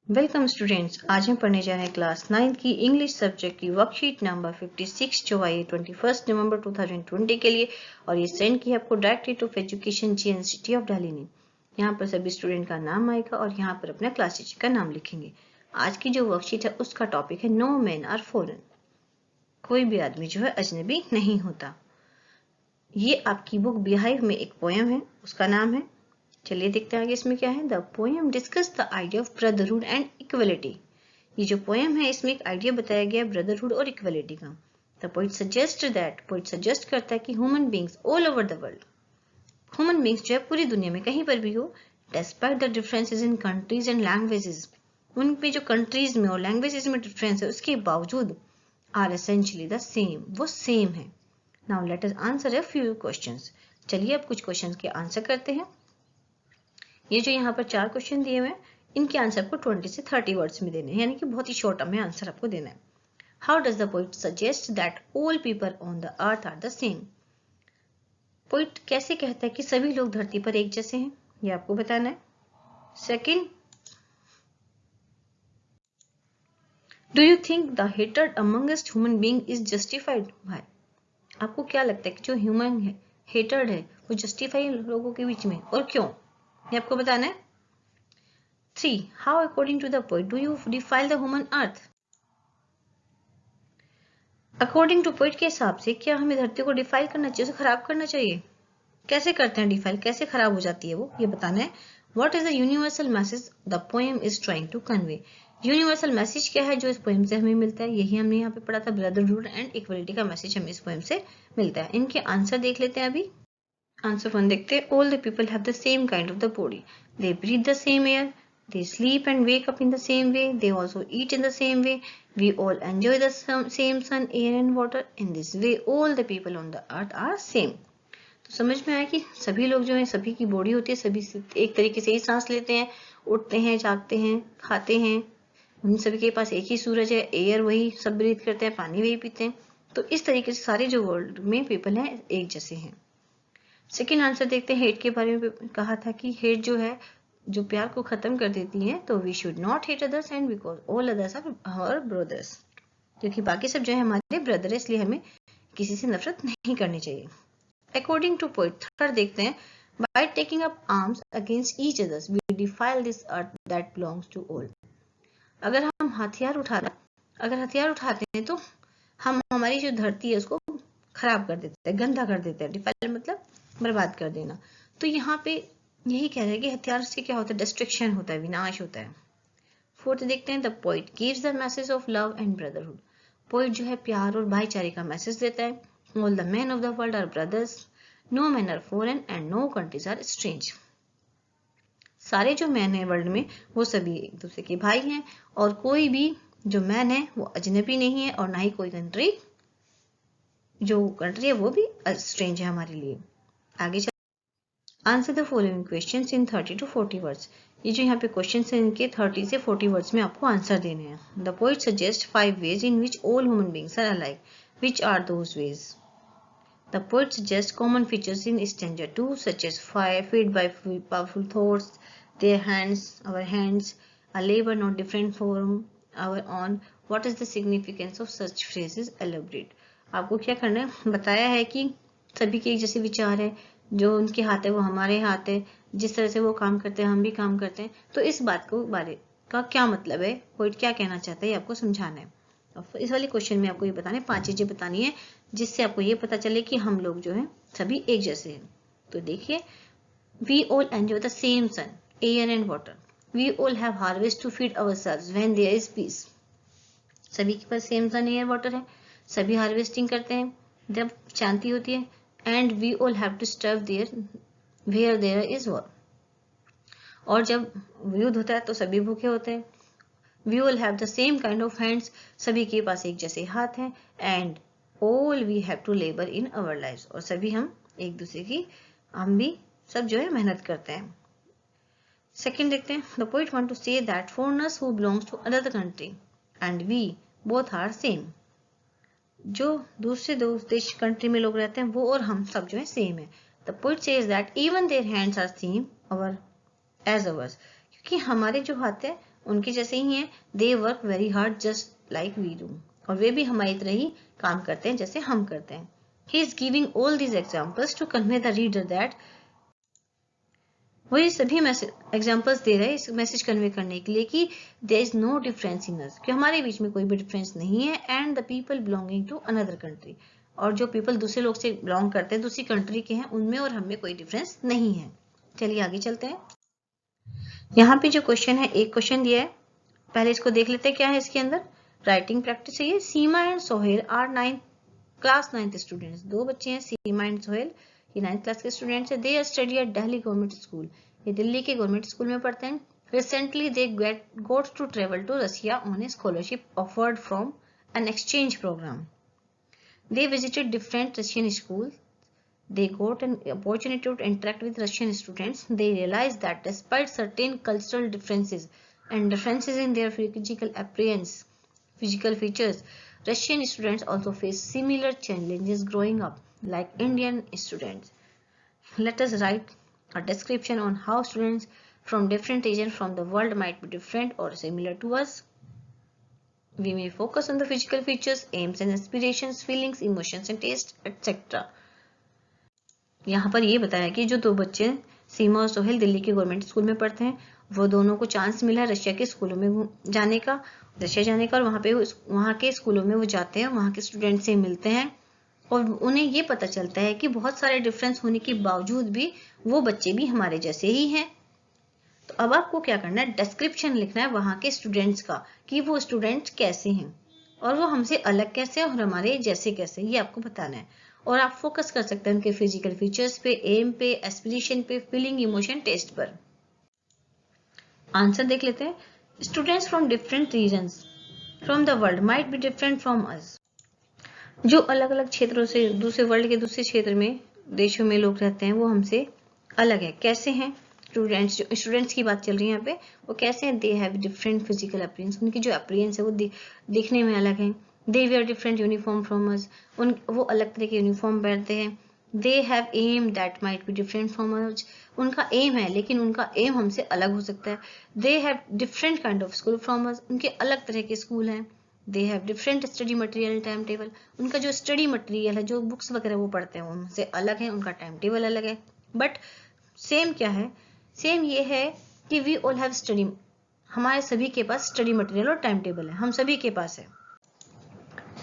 Welcome students, आज हम पढ़ने जा रहे हैं क्लास 9 की इंग्लिश सब्जेक्ट की वर्कशीट नंबर 56 जो आई 21 नवंबर 2020 के लिए और ये सेंड की आपको directorate of education GNCT of Delhi ने। यहाँ पर सभी स्टूडेंट का नाम आएगा और यहाँ पर अपना क्लास टीचर का नाम लिखेंगे। आज की जो वर्कशीट है उसका टॉपिक है नो मैन आर फॉरेन। कोई भी आदमी जो है अजनबी नहीं होता। ये आपकी बुक बिहाइव में एक पोएम है, उसका नाम है। चलिए देखते हैं आगे इसमें क्या है। The poem discuss the idea of brotherhood and equality. ये जो पोएम है इसमें एक आइडिया बताया गया ब्रदरहुड और इक्वलिटी का। द पोइट सजेस्ट करता है कि human beings all over the world, human beings जो है पूरी दुनिया में कहीं पर भी हो, despite the differences in countries and languages, उनमें जो कंट्रीज में और लैंग्वेजेस में डिफरेंस है उसके बावजूद आर एसेंशियली द सेम, वो सेम है। Now let us answer a few questions. चलिए अब कुछ क्वेश्चंस के आंसर करते हैं। ये जो यहाँ पर 4 क्वेश्चन दिए हुए हैं इनके आंसर आपको 20 से 30 वर्ड्स में देने हैं, यानी कि बहुत ही शॉर्ट में आंसर आपको देना है। How does the poet suggest that all people on the earth are the same. Poet कैसे कहता है कि सभी लोग धरती पर एक जैसे हैं, ये आपको बताना है। Second, do you think the hated amongst human being is justified. भाई आपको क्या लगता है कि जो ह्यूमन है हेटेड है वो जस्टिफाई लोगों के बीच में, और क्यों, ये आपको बताना है। 3. How according to the poet do you defile the human earth? According to poet के हिसाब से क्या हमें धरती को डिफाइल करना चाहिए, उसे खराब करना चाहिए। कैसे करते हैं डिफाइल, कैसे खराब हो जाती है वो, ये बताना है। What is the universal message the poem is trying to convey. Universal message क्या है जो इस पोएम से हमें मिलता है, यही हमने यहाँ पे पढ़ा था। ब्रदरहुड एंड इक्वलिटी का मैसेज हमें इस पोएम से मिलता है। इनके आंसर देख लेते हैं अभी। आंसर 1 देखते हैं। All the people have the same kind of the body, they breathe the same air, they sleep and wake up in the same way, they also eat in the same way, we all enjoy the same sun, air and water, in this way all the people on the earth are same। तो समझ में आया कि सभी लोग जो है, सभी की बॉडी होती है, सभी एक तरीके से ही सांस लेते हैं, उठते हैं, जागते हैं, खाते हैं, उन सभी के पास एक ही सूरज है, एयर वही सब ब्रीथ करते हैं, पानी वही पीते हैं। तो इस तरीके से सारे जो वर्ल्ड में पीपल हैं एक जैसे हैं। सेकेंड आंसर देखते हैं। हेट के बारे में कहा था कि हेट जो है जो प्यार को खत्म कर देती है, तो we should not hate others and because all others are our brothers, क्योंकि बाकी सब जो है हमारे ब्रदर है, इसलिए हमें किसी से नफरत नहीं करनी चाहिए। अकॉर्डिंग टू पोइट थर्ड देखते हैं। By taking up arms against each others we defile this earth that belongs to all. अगर हम हथियार उठाते हैं तो हम हमारी जो धरती है उसको खराब कर देते हैं, गंदा कर देते हैं। डिफाइल मतलब बर्बाद कर देना। तो यहाँ पे यही कह रहे हैं कि हथियार से क्या होता है, डिस्ट्रक्शन होता है, विनाश होता है। फोर्थ देखते हैं। The poet gives the message of love and brotherhood. Poet जो है प्यार और भाईचारे का मैसेज देता है। All the man of the world are brothers, no man are foreign and no countries are strange. सारे जो मैन है वर्ल्ड में वो सभी एक दूसरे के भाई हैं, और कोई भी जो मैन है वो अजनबी नहीं है, और ना ही कोई कंट्री है वो भी स्ट्रेंज है हमारे लिए। आगे answer the following questions in 30 to 40 words. ये जो यहाँ पे क्वेश्चंस हैं इनके 30 से 40 वर्ड्स में आपको आंसर देने हैं। The poet suggest 5 ways in which all human beings are alike. Which are those ways? The poet suggests common features in stanza 2 such as fire, fed by powerful thoughts, their hands, our hands, a labor not different from our own. What is the significance of such phrases? Elaborate. आपको क्या करना है, बताया है कि सभी के एक जैसे विचार है, जो उनके हाथ है वो हमारे हाथ है, जिस तरह से वो काम करते हैं हम भी काम करते हैं। तो इस बात को बारे का क्या मतलब है, पोइट क्या कहना चाहता है, ये आपको समझाना है। इस वाले क्वेश्चन में आपको ये बताना है, 5 चीजें बतानी है जिससे आपको ये पता चले कि हम लोग जो है सभी एक जैसे हैं। तो देखिए, we all enjoy the same sun, air and water, we all have harvest to feed ourselves when there is peace. सभी के पास सेम सन, एयर, वाटर है, सभी हार्वेस्टिंग करते हैं जब शांति होती है। And we all have to starve there where there is war, और जब युद्ध होता है तो सभी भूखे होते हैं। We all have the same kind of hands, सभी के पास एक जैसे हाथ हैं। And all we have to labour in our lives, और सभी हम एक दूसरे की, हम भी सब जो है मेहनत करते हैं। सेकेंड देखते हैं। The poet want to say that foreigners who belongs to other country and we both are same. जो दूसरे देश कंट्री में लोग रहते हैं वो और हम सब जो है सेम है। The poet says that even their hands are same our as ours, क्योंकि हमारे जो हाथ है उनके जैसे ही हैं। They work very hard just like we do, और वे भी हमारी तरह ही काम करते हैं जैसे हम करते हैं। He is giving all these examples to convey the reader that, वो ये सभी एग्जाम्पल्स दे रहे हैं इस मैसेज कन्वे करने के लिए कि there is no difference in us, कि हमारे बीच में कोई भी डिफरेंस नहीं है। And the people belonging to another country, और जो पीपल दूसरे लोग से बिलोंग करते हैं, दूसरी कंट्री के हैं, उनमें और हमें कोई डिफरेंस नहीं है। चलिए आगे चलते हैं। यहाँ पे जो क्वेश्चन है, एक क्वेश्चन दिया है, पहले इसको देख लेते हैं क्या है इसके अंदर। राइटिंग प्रैक्टिस है ये। Seema and Sohail are class 9th students, दो बच्चे हैं सीमा एंड सोहेल, ये 9th क्लास के स्टूडेंट्स है। They are study at Delhi government school, ये दिल्ली के गवर्नमेंट स्कूल में पढ़ते हैं। Recently they got to travel to Russia on a scholarship offered from an exchange programme. They visited different Russian schools. They got an opportunity to interact with Russian students. They realized that despite certain cultural differences and differences in their physical appearance, physical features, Russian students also face similar challenges growing up like Indian students. Let us write a description on how students from different regions from the world might be different or similar to us. We may focus on the physical features, aims and aspirations, feelings, emotions and taste, etc. यहाँ पर ये बताया कि जो दो बच्चे सीमा और सोहेल दिल्ली के गवर्नमेंट स्कूल में पढ़ते हैं, वो दोनों को चांस मिला रशिया के स्कूलों में जाने का, और वहाँ के स्कूलों में वो जाते हैं, वहाँ के स्टूडेंट से मिलते हैं, और उन्हें ये पता चलता है कि बहुत सारे डिफरेंस होने के बावजूद भी वो बच्चे भी हमारे जैसे ही हैं। तो अब आपको क्या करना है, डिस्क्रिप्शन लिखना है वहाँ के स्टूडेंट्स का, कि वो स्टूडेंट्स कैसे हैं और वो हमसे अलग कैसे और हमारे जैसे कैसे, ये आपको बताना है। और आप फोकस कर सकते हैं उनके फिजिकल फीचर्स पे, एम पे, एस्पिरेशन पे, फीलिंग, इमोशन, टेस्ट पर। आंसर देख लेते हैं। Students from different regions from the world might be different from us, जो अलग अलग क्षेत्रों से, दूसरे वर्ल्ड के दूसरे क्षेत्र में, देशों में लोग रहते हैं, वो हमसे अलग है। कैसे हैं स्टूडेंट्स की बात चल रही है यहाँ पे, वो कैसे हैं, they have different physical appearance, उनकी जो अपीयरेंस है वो दिखने में अलग है। They wear different uniform from us, वो अलग तरह के यूनिफॉर्म पहनते हैं। They have aim that might be different from us, उनका एम है लेकिन उनका एम हमसे अलग हो सकता है। दे have different kind of school from us, उनके अलग तरह के स्कूल हैं। They have different study material time table, उनका जो स्टडी मटेरियल है, जो बुक्स वगैरह वो पढ़ते हैं, वो हमसे अलग है, उनका टाइम टेबल अलग है। बट सेम क्या है, सेम ये है कि वी ऑल हैव स्टडी, हमारे सभी के पास स्टडी मटेरियल और टाइम टेबल है, हम सभी के पास है।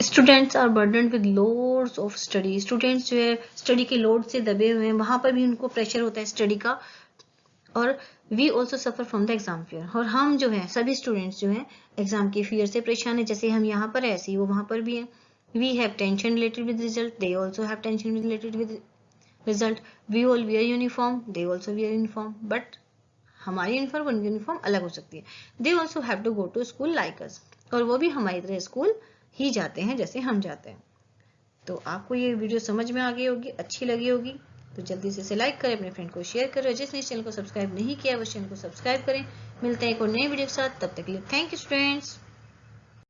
Students are burdened with loads of study, students जो है स्टडी के लोड से दबे हुए हैं, वहां पर भी उनको प्रेशर होता है स्टडी का। और we also suffer from the exam fear, और हम जो है सभी स्टूडेंट्स जो है एग्जाम के फियर से परेशान है, जैसे हम यहाँ पर है ऐसे ही वो वहां पर भी है। We have tension related with result, they also have tension related with result. We all wear uniform, they also wear uniform, but हमारी यूनिफॉर्म उनकी यूनिफॉर्म अलग हो सकती है। They also have to go to school like us, और वो भी हमारी तरह स्कूल ही जाते हैं जैसे हम जाते हैं। तो आपको ये वीडियो समझ में आ गई होगी, अच्छी लगी होगी, तो जल्दी से इसे लाइक करें, अपने फ्रेंड को शेयर करें। जिसने इस चैनल को सब्सक्राइब नहीं किया वो चैनल को सब्सक्राइब करें। मिलते हैं एक और नए वीडियो के साथ, तब तक के लिए थैंक यू स्टूडेंट्स।